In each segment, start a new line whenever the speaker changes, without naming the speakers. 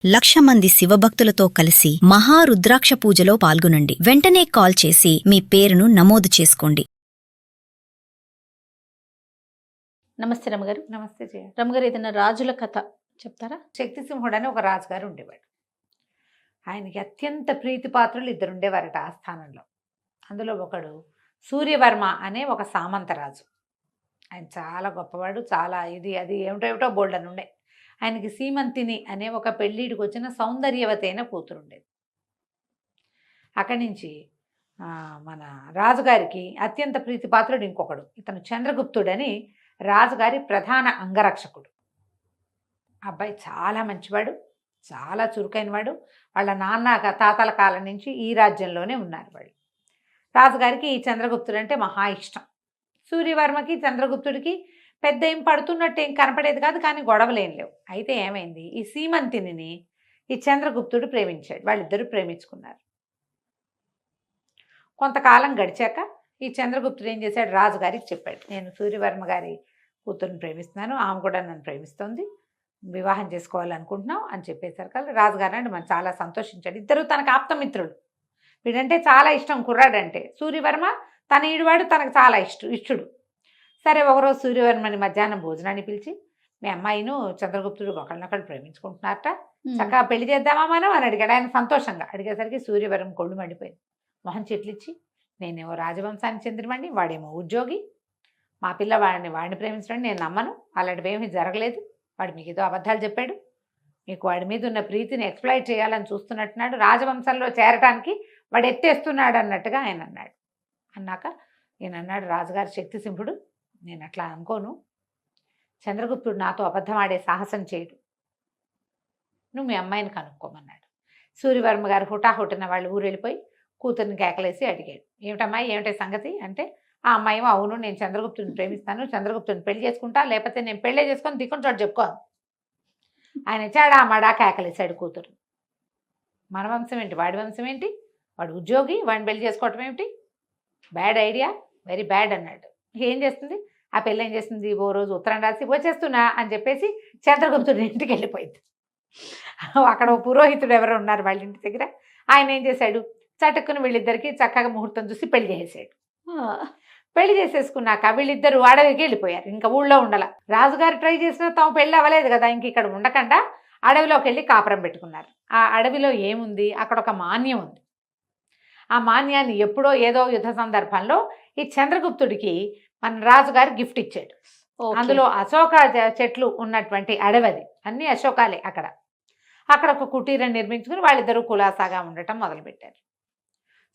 1,00,000 మంది శివభక్తులతో కలిసి మహారుద్రాక్ష పూజలో పాల్గొనండి. వెంటనే కాల్ చేసి మీ పేరును నమోదు చేసుకోండి.
నమస్తే రమగారు.
నమస్తే జయ.
రమగారు, ఏదైనా రాజుల కథ చెప్తారా?
శక్తిసింహుడు అని ఒక రాజుగారు ఉండేవాడు. ఆయనకి అత్యంత ప్రీతిపాత్రులు ఇద్దరు ఉండేవారట ఆ స్థానంలో. అందులో ఒకడు సూర్యవర్మ అనే ఒక సామంతరాజు. ఆయన చాలా గొప్పవాడు, చాలా ఇది అది ఏమిటో బోల్డ్ అని ఉండే. ఆయనకి సీమంతిని అనే ఒక పెళ్ళిడికి వచ్చిన సౌందర్యవతి అయిన కూతురు ఉండేది. అక్కడి నుంచి మన రాజుగారికి అత్యంత ప్రీతిపాత్రుడు ఇంకొకడు, ఇతను చంద్రగుప్తుడని రాజుగారి ప్రధాన అంగరక్షకుడు. అబ్బాయి చాలా మంచివాడు, చాలా చురుకైనవాడు. వాళ్ళ నాన్న తాతల కాలం నుంచి ఈ రాజ్యంలోనే ఉన్నారు వాళ్ళు. రాజుగారికి ఈ చంద్రగుప్తుడు అంటే మహా ఇష్టం. సూర్యవర్మకి చంద్రగుప్తుడికి పెద్ద ఏం పడుతున్నట్టు ఏం కనపడేది కాదు, కానీ గొడవలేం లేవు. అయితే ఏమైంది, ఈ సీమంతిని ఈ చంద్రగుప్తుడు ప్రేమించాడు. వాళ్ళిద్దరూ ప్రేమించుకున్నారు. కొంతకాలం గడిచాక ఈ చంద్రగుప్తుడు ఏం చేశాడు, రాజుగారికి చెప్పాడు, నేను సూర్యవర్మ గారి కూతురుని ప్రేమిస్తున్నాను, ఆమె కూడా నన్ను ప్రేమిస్తోంది, వివాహం చేసుకోవాలనుకుంటున్నాం అని చెప్పేసరికి రాజుగారు అంటే మనం చాలా సంతోషించాడు. ఇద్దరు తనకు ఆప్తమిత్రులు. వీడంటే చాలా ఇష్టం, కుర్రాడంటే. సూర్యవర్మ తన ఈడువాడు, తనకు చాలా ఇష్టుడు. సరే, ఒకరోజు సూర్యవర్మని మధ్యాహ్నం భోజనాన్ని పిలిచి, మీ అమ్మాయిను చంద్రగుప్తుడు ఒకళ్ళనొకళ్ళు ప్రేమించుకుంటున్నారట, చక్కగా పెళ్లి చేద్దామా మనం అని అడిగాడు. ఆయన సంతోషంగా అడిగేసరికి సూర్యవర్మ కొళ్ళు మండిపోయింది. మొహం చెట్లిచ్చి, నేనేమో రాజవంశానికి చెందినవాడిని, వాడేమో ఉద్యోగి, మా పిల్ల వాడిని ప్రేమించడం నేను నమ్మను, అలాంటివి ఏమీ జరగలేదు, వాడు మీకు ఏదో అబద్ధాలు చెప్పాడు, మీకు వాడి మీద ఉన్న ప్రీతిని ఎక్స్ప్లాయిట్ చేయాలని చూస్తున్నట్టున్నాడు, రాజవంశంలో చేరటానికి వాడు ఎత్తేస్తున్నాడు అన్నట్టుగా ఆయన అన్నాడు. అన్నాక ఈయన అన్నాడు, రాజుగారి శక్తిసింహుడు, నేను అట్లా అనుకోను, చంద్రగుప్తుడు నాతో అబద్ధం ఆడే సాహసం చేయడు, నువ్వు మీ అమ్మాయిని కనుక్కోమన్నాడు. సూర్యవర్మ గారు హుటాహుటిన వాళ్ళు ఊరు వెళ్ళిపోయి కూతుర్ని కేకలేసి అడిగాడు, ఏమిటమ్మాయి ఏమిటి సంగతి అంటే, ఆ అమ్మాయి అవును, నేను చంద్రగుప్తుడిని ప్రేమిస్తాను, చంద్రగుప్తుడిని పెళ్లి చేసుకుంటా, లేకపోతే నేను పెళ్ళే చేసుకొని దిక్కుని చోటు చెప్పుకోను. ఆయన చాడా మడా కేకలేసాడు కూతురు. మన వంశం ఏంటి, వాడి వంశం ఏంటి, వాడు ఉద్యోగి, వాడిని పెళ్లి చేసుకోవటం ఏమిటి, బ్యాడ్ ఐడియా, వెరీ బ్యాడ్ అన్నాడు. ఏం చేస్తుంది ఆ పెళ్ళి, ఏం చేస్తుంది, ఓ రోజు ఉత్తరం రాసి వచ్చేస్తున్నా అని చెప్పేసి చంద్రగుప్తుడి ఇంటికి వెళ్ళిపోయింది. అక్కడ ఓ పురోహితుడు ఎవరో ఉన్నారు వాళ్ళ ఇంటి దగ్గర. ఆయన ఏం చేశాడు, చటుక్కుని వీళ్ళిద్దరికి చక్కగా ముహూర్తం చూసి పెళ్లి చేసేసాడు. పెళ్లి చేసేసుకున్నాక వీళ్ళిద్దరు అడవికి వెళ్ళిపోయారు, ఇంకా ఊళ్ళో ఉండాల. రాజుగారు ట్రై చేసినా తాము పెళ్ళి అవ్వలేదు కదా, ఇంక ఇక్కడ ఉండకుండా అడవిలోకి వెళ్ళి కాపురం పెట్టుకున్నారు. ఆ అడవిలో ఏముంది, అక్కడ ఒక మాన్యం ఉంది. ఆ మాన్యాన్ని ఎప్పుడో ఏదో యుద్ధ సందర్భంలో ఈ చంద్రగుప్తుడికి మన రాజుగారు గిఫ్ట్ ఇచ్చాడు. అందులో అశోక చెట్లు ఉన్నటువంటి అడవి, అన్ని అశోకాలే. అక్కడ ఒక కుటీరం నిర్మించుకుని వాళ్ళిద్దరూ కులాసాగా ఉండటం మొదలుపెట్టారు.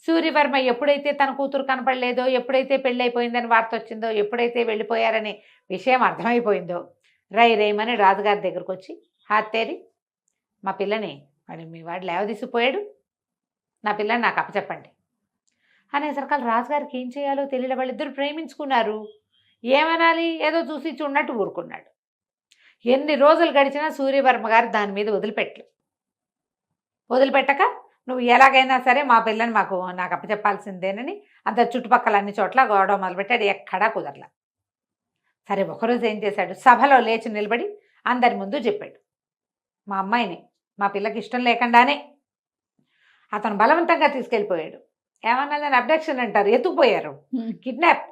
సూర్యవర్మ ఎప్పుడైతే తన కూతురు కనపడలేదో, ఎప్పుడైతే పెళ్ళైపోయిందని వార్త వచ్చిందో, ఎప్పుడైతే వెళ్ళిపోయారనే విషయం అర్థమైపోయిందో, రైమని రాజుగారి దగ్గరకు వచ్చి, హాత్తేరి మా పిల్లని మీ వాడు లేవదీసిపోయాడు, నా పిల్లని నాకు అప్పచెప్పండి అనేసరికి రాజుగారికి ఏం చేయాలో తెలియదు. వాళ్ళిద్దరు ప్రేమించుకున్నారు, ఏమనాలి, ఏదో చూసి చూడనట్టు ఊరుకున్నాడు. ఎన్ని రోజులు గడిచినా సూర్యవర్మ గారు దాని మీద వదిలిపెట్టక, నువ్వు ఎలాగైనా సరే మా పిల్లని నాకు అప్పచెప్పాల్సిందేనని అంత చుట్టుపక్కల అన్ని చోట్ల గొడవ మొదలుపెట్టాడు, ఎక్కడా కుదరలా. సరే, ఒకరోజు ఏం చేశాడు, సభలో లేచి నిలబడి అందరి ముందు చెప్పాడు, మా అమ్మాయిని మా పిల్లకి ఇష్టం లేకుండానే అతను బలవంతంగా తీసుకెళ్ళిపోయాడు. ఏమన్నా దాన్ని అబ్డక్షన్ అంటారు, ఎత్తుకుపోయారు, కిడ్నాప్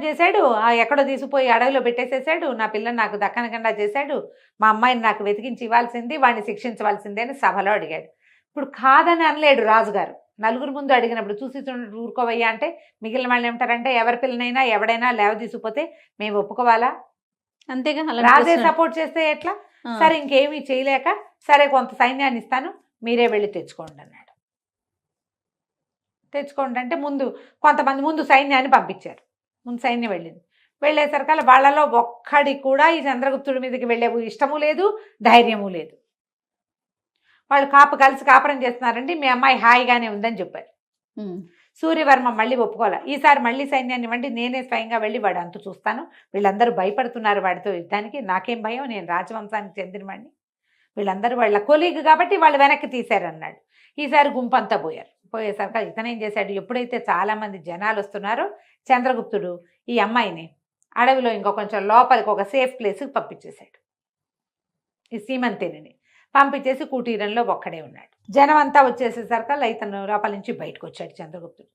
చేశాడు, ఎక్కడో తీసుకుపోయి అడవిలో పెట్టేసేసాడు, నా పిల్లని నాకు దక్కనకుండా చేశాడు, మా అమ్మాయిని నాకు వెతికించి ఇవ్వాల్సింది, వాడిని శిక్షించవలసిందే అని సభలో అడిగాడు. ఇప్పుడు కాదని అనలేడు రాజుగారు. నలుగురు ముందు అడిగినప్పుడు చూసి ఊరుకోవయ్యా అంటే మిగిలిన వాళ్ళు ఏమంటారంటే, ఎవరి పిల్లనైనా ఎవడైనా లేవ తీసుకుపోతే మేము ఒప్పుకోవాలా, అంతేగా, రాజే సపోర్ట్ చేస్తే ఎట్లా. సరే, ఇంకేమీ చేయలేక, సరే కొంత సైన్యాన్ని ఇస్తాను, మీరే వెళ్ళి తెచ్చుకోండి అన్నాడు. తెచ్చుకోండి అంటే కొంతమంది ముందు సైన్యాన్ని పంపించారు. ముందు సైన్యం వెళ్ళేసరికి వాళ్ళలో ఒక్కడి కూడా ఈ చంద్రగుప్తుడి మీదకి వెళ్ళే ఇష్టము లేదు, ధైర్యము లేదు. వాళ్ళు కలిసి కాపురం చేస్తున్నారండి, మీ అమ్మాయి హాయిగానే ఉందని చెప్పారు. సూర్యవర్మ మళ్ళీ ఒప్పుకోవాలి. ఈసారి మళ్ళీ సైన్యాన్ని ఇవ్వండి, నేనే స్వయంగా వెళ్ళి వాడు అంతు చూస్తాను, వీళ్ళందరూ భయపడుతున్నారు వాడితో యుద్ధానికి, నాకేం భయం, నేను రాజవంశానికి చెందినవాడిని, వీళ్ళందరూ వాళ్ళ కొలీగ్ కాబట్టి వాళ్ళు వెనక్కి తీశారన్నాడు. ఈసారి గుంపంతా పోయేసరికి ఇతనేం చేశాడు, ఎప్పుడైతే చాలామంది జనాలు వస్తున్నారో చంద్రగుప్తుడు ఈ అమ్మాయిని అడవిలో ఇంకో కొంచెం లోపలికి ఒక సేఫ్ ప్లేస్కి పంపించేశాడు. ఈ సీమంతిని పంపించేసి కుటీరంలో ఒక్కడే ఉన్నాడు. జనం అంతా వచ్చేసేసరికల్లా ఇతను లోపల నుంచి బయటకు వచ్చాడు చంద్రగుప్తుడు.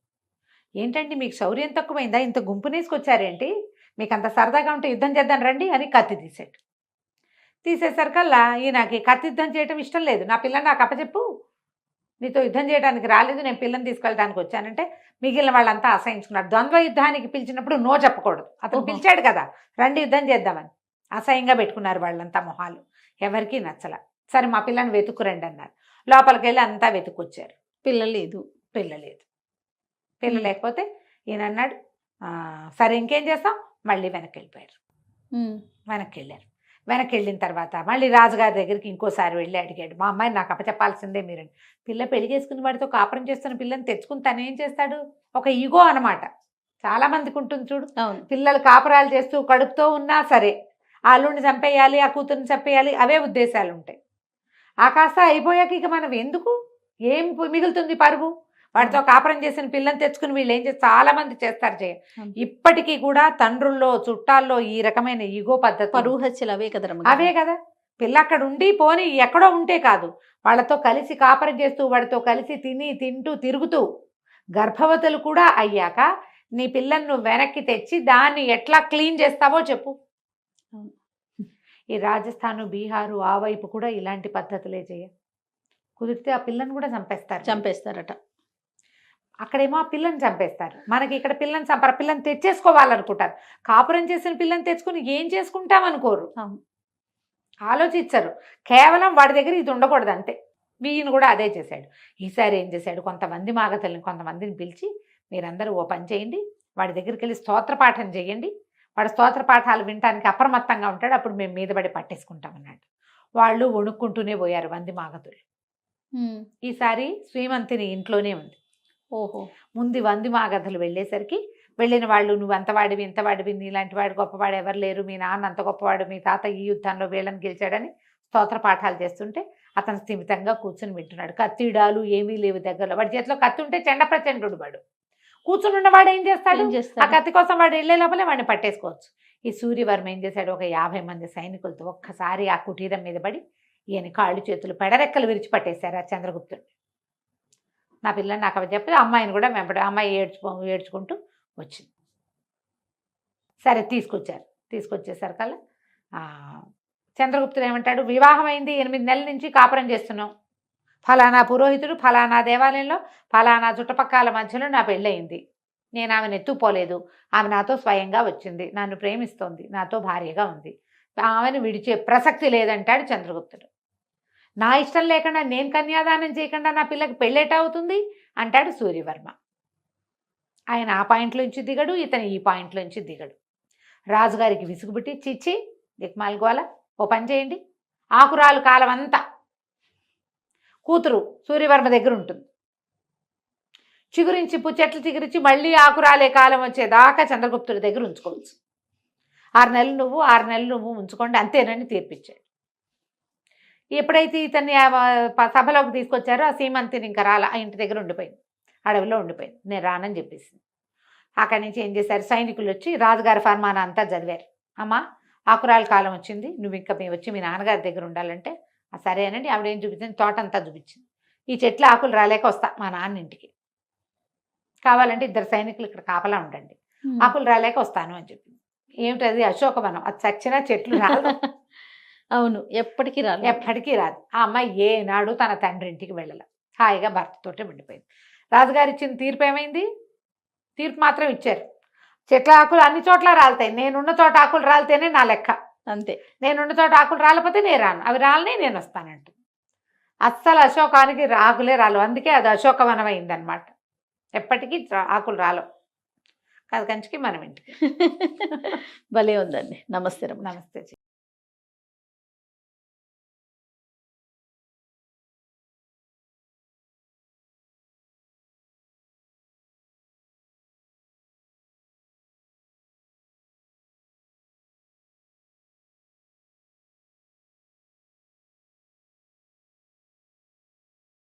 ఏంటండి మీకు శౌర్యం తక్కువైందా, ఇంత గుంపునేసుకొచ్చారేంటి, మీకు అంత సరదాగా ఉంటే యుద్ధం చేద్దాం రండి అని కత్తి తీసాడు. తీసేసరికల్లా ఈయనకి కత్తి యుద్ధం చేయడం ఇష్టం లేదు. నా పిల్లని నాకు అప్పచెప్పు, నీతో యుద్ధం చేయడానికి రాలేదు, నేను పిల్లని తీసుకెళ్ళడానికి వచ్చానంటే మిగిలిన వాళ్ళంతా అసహించుకున్నారు. ద్వంద్వ యుద్ధానికి పిలిచినప్పుడు నో చెప్పకూడదు. అతను పిలిచాడు కదా రండి యుద్ధం చేద్దామని. అసహ్యంగా పెట్టుకున్నారు వాళ్ళంతా మొహాలు, ఎవరికీ నచ్చల. సరే మా పిల్లని వెతుక్కురండి అన్నారు. లోపలికి వెళ్ళి అంతా వెతుక్కొచ్చారు.
పిల్ల లేదు.
పిల్ల లేకపోతే ఈయన అన్నాడు సరే ఇంకేం చేస్తాం, మళ్ళీ వెనక్కి వెళ్ళిపోయారు. వెనక్కి వెళ్ళిన తర్వాత మళ్ళీ రాజుగారి దగ్గరికి ఇంకోసారి వెళ్ళి అడిగాడు, మా అమ్మాయిని నాకు అప్పచెప్పాల్సిందే మీరండి. పిల్ల పెళ్లి చేసుకుని వాడితో కాపురం చేస్తున్న పిల్లని తెచ్చుకుని తను ఏం చేస్తాడు, ఒక ఈగో అనమాట. చాలా మందికి ఉంటుంది చూడు, పిల్లలు కాపురాలు చేస్తూ కడుపుతో ఉన్నా సరే ఆ అల్లుడిని చంపేయాలి, ఆ కూతుర్ని చంపేయాలి, అవే ఉద్దేశాలు ఉంటాయి. ఆ కాస్త అయిపోయాక ఇక మనం ఎందుకు, ఏం మిగులుతుంది పరుగు, వాడితో కాపురం చేసిన పిల్లని తెచ్చుకుని వీళ్ళు ఏం చేస్తారు, చాలా మంది చేస్తారు. ఇప్పటికీ కూడా తండ్రుల్లో చుట్టాల్లో ఈ రకమైన ఈగో పద్ధతి,
పరువు హత్యలు అవే కదా.
అవే కదా. పిల్ల అక్కడ ఉండి పోని ఎక్కడో ఉంటే కాదు, వాళ్ళతో కలిసి కాపురం చేస్తూ వాడితో కలిసి తింటూ తిరుగుతూ గర్భవతులు కూడా అయ్యాక నీ పిల్లని నువ్వు వెనక్కి తెచ్చి దాన్ని ఎట్లా క్లీన్ చేస్తావో చెప్పు. ఈ రాజస్థాను, బీహారు ఆ వైపు కూడా ఇలాంటి పద్ధతులే చేయ. కుదిరితే ఆ పిల్లని కూడా చంపేస్తారట. అక్కడేమో ఆ పిల్లని చంపేస్తారు, మనకి ఇక్కడ పిల్లని చంపారు. పిల్లని తెచ్చేసుకోవాలనుకుంటారు. కాపురం చేసిన పిల్లని తెచ్చుకుని ఏం చేసుకుంటాం అనుకోరు, ఆలోచించరు. కేవలం వాడి దగ్గర ఇది ఉండకూడదు అంతే. ఈయన కూడా అదే చేశాడు. ఈసారి ఏం చేశాడు, కొంతమందిని పిలిచి మీరందరూ ఓ పని చేయండి, వాడి దగ్గరికి వెళ్ళి స్తోత్ర పాఠం చేయండి, వాడు స్తోత్ర పాఠాలు వినటానికి అప్రమత్తంగా ఉంటాడు, అప్పుడు మేము మీద పడి పట్టేసుకుంటామన్నాడు. వాళ్ళు వణుక్కుంటూనే పోయారు వంది మాగతులు. ఈసారి శ్రీమంతిని ఇంట్లోనే ఉంది. ముందు వంది మాగధులు వెళ్ళేసరికి వెళ్ళిన వాళ్ళు నువ్వు అంతవాడివి ఇంతవాడివి, నీలాంటి వాడు గొప్పవాడు ఎవరు లేరు, మీ నాన్న అంత గొప్పవాడు, మీ తాత ఈ యుద్ధంలో వీళ్ళని గెలిచాడని స్తోత్ర పాఠాలు చేస్తుంటే అతను స్థిమితంగా కూర్చుని వింటున్నాడు. కత్తిడాలు ఏమీ లేవు దగ్గరలో. వాడి చేతిలో కత్తి ఉంటే చెండ ప్రచండు వాడు. కూర్చుని ఉన్నవాడు ఏం చేస్తాడు, ఆ కత్తి కోసం వాడు వెళ్ళే లోపలే వాడిని పట్టేసుకోవచ్చు. ఈ సూర్యవర్మ ఏం చేశాడు, ఒక 50 మంది సైనికులతో ఒక్కసారి ఆ కుటీరం మీద పడి ఈయన కాళ్ళు చేతులు పెడరెక్కలు విరిచి పట్టేశారు ఆ చంద్రగుప్తుడు. నా పిల్లని నాకు చెప్పి అమ్మాయిని కూడా వెంపడి, అమ్మాయి ఏడ్చుకుంటూ వచ్చింది. సరే తీసుకొచ్చేసరికల్లా చంద్రగుప్తుడు ఏమంటాడు, వివాహం అయింది, 8 నెలల నుంచి కాపురం చేస్తున్నాం, ఫలానా పురోహితుడు ఫలానా దేవాలయంలో ఫలానా చుట్టుపక్కల మధ్యలో నా పెళ్ళయింది, నేను ఆమెను ఎత్తుపోలేదు, ఆమె నాతో స్వయంగా వచ్చింది, నన్ను ప్రేమిస్తోంది, నాతో భార్యగా ఉంది, ఆమెను విడిచే ప్రసక్తి లేదంటాడు చంద్రగుప్తుడు. నా ఇష్టం లేకుండా నేను కన్యాదానం చేయకుండా నా పిల్లకి పెళ్ళేట అవుతుంది అంటాడు సూర్యవర్మ. ఆయన ఆ పాయింట్లోంచి దిగడు, ఇతను ఈ పాయింట్లోంచి దిగడు. రాజుగారికి విసుగుబుట్టి, చిచ్చి దిక్మాల్గోల, ఓ పని చేయండి, ఆకురాలు కాలం అంతా కూతురు సూర్యవర్మ దగ్గర ఉంటుంది, చిగురించి చెట్లు చిగురించి మళ్ళీ ఆకురాలే కాలం వచ్చేదాకా చంద్రగుప్తుడి దగ్గర ఉంచుకోవచ్చు. 6 నెలలు నువ్వు 6 నెలలు నువ్వు ఉంచుకోండి అంతేనని తీర్పిచ్చాడు. ఎప్పుడైతే ఇతన్ని సభలోకి తీసుకొచ్చారో ఆ సీమంతిని ఇంకా రాల, ఆ ఇంటి దగ్గర ఉండిపోయింది, అడవిలో ఉండిపోయింది, నేను రానని చెప్పేసింది. అక్కడి నుంచి ఏం చేశారు, సైనికులు వచ్చి రాజుగారి ఫర్మానా అంతా చదివారు. అమ్మ ఆకురాల కాలం వచ్చింది, నువ్వు ఇంకా వచ్చి మీ నాన్నగారి దగ్గర ఉండాలంటే సరే అనండి. ఆవిడేం చూపించింది, తోటంతా చూపించింది. ఈ చెట్ల ఆకులు రాలేక వస్తా మా నాన్న ఇంటికి, కావాలంటే 2 సైనికులు ఇక్కడ కాపలా ఉండండి, ఆకులు రాలేక వస్తాను అని చెప్పింది. ఏమిటది, అశోకవనం, అది చచ్చినా చెట్లు రాదు.
అవును, ఎప్పటికీ
రాదు. ఆ అమ్మాయి ఏనాడు తన తండ్రి ఇంటికి వెళ్ళాల, హాయిగా భర్తతోటే ఉండిపోయింది. రాజుగారు ఇచ్చిన తీర్పు ఏమైంది, తీర్పు మాత్రం ఇచ్చారు, చెట్ల ఆకులు అన్ని చోట్ల రాలుతాయి, నేనున్న చోట ఆకులు రాలితేనే నా లెక్క, అంతే, నేనున్న చోట ఆకులు రాలిపోతే నేను రాను, అవి రాలని నేను వస్తానంటు. అస్సలు అశోకానికి ఆకులే రాలు, అందుకే అది అశోకవనం అయిందనమాట. ఎప్పటికీ ఆకులు రాలవు. కాదు కంచికి మనం ఇంటికి.
భలే ఉందండి. నమస్తే.
నమస్తే.